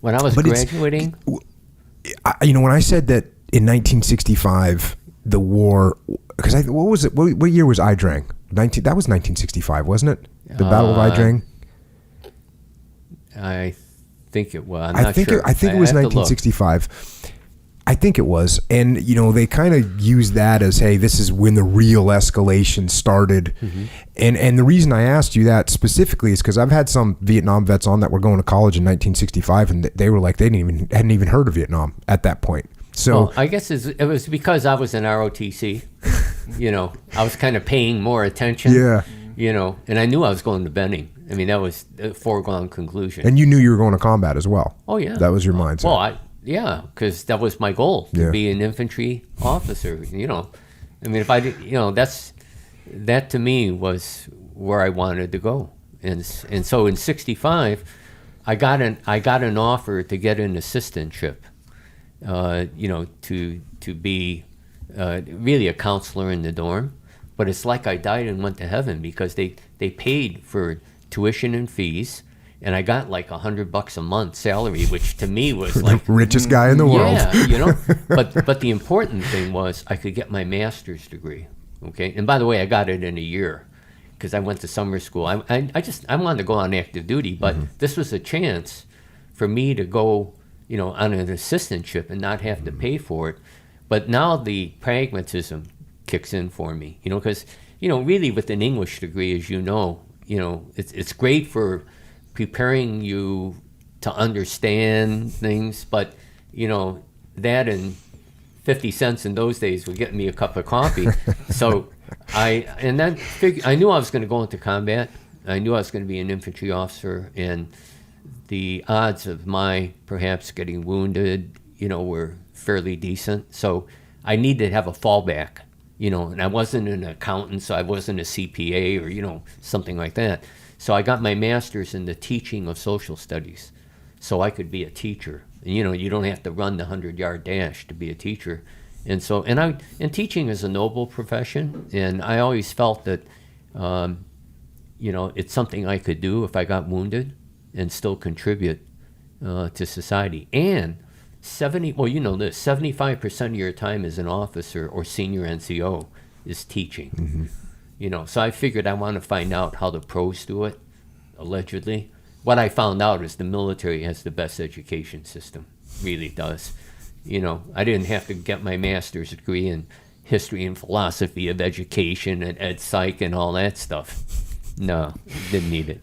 When I was graduating? When I said that in 1965, the war, because what was it? What year was Idrang? That was 1965, wasn't it? The Battle of Idrang? I think it was. I'm not sure. I think it was 1965. I think it was. And, they kind of used that as, hey, this is when the real escalation started. Mm-hmm. And the reason I asked you that specifically is because I've had some Vietnam vets on that were going to college in 1965, and they were like, they hadn't even heard of Vietnam at that point. So I guess it was because I was in ROTC. I was kind of paying more attention. Yeah. And I knew I was going to Benning. I mean, that was a foregone conclusion. And you knew you were going to combat as well. Oh, yeah. That was your mindset. Well, because that was my goal, to be an infantry officer, I mean, if I did, that to me was where I wanted to go. And so in 65, I got an offer to get an assistantship, to be really a counselor in the dorm. But it's like I died and went to heaven, because they paid for tuition and fees, and I got like $100 a month salary, which to me was like the richest guy in the world. Yeah, But the important thing was I could get my master's degree. Okay, and by the way, I got it in a year because I went to summer school. I wanted to go on active duty, but this was a chance for me to go, on an assistantship and not have to pay for it. But now the pragmatism kicks in for me, because really with an English degree, as it's great for preparing you to understand things, but that and 50 cents in those days would get me a cup of coffee. So I knew I was going to go into combat. I knew I was going to be an infantry officer, and the odds of my perhaps getting wounded, were fairly decent. So I needed to have a fallback, and I wasn't an accountant, so I wasn't a CPA or, something like that. So I got my master's in the teaching of social studies, so I could be a teacher. And, you don't have to run the 100-yard dash to be a teacher. And so, and teaching is a noble profession, and I always felt that, it's something I could do if I got wounded and still contribute to society. And 75% of your time as an officer or senior NCO is teaching. Mm-hmm. So I figured I want to find out how the pros do it, allegedly. What I found out is the military has the best education system, really does. I didn't have to get my master's degree in history and philosophy of education and ed psych and all that stuff. No, didn't need it.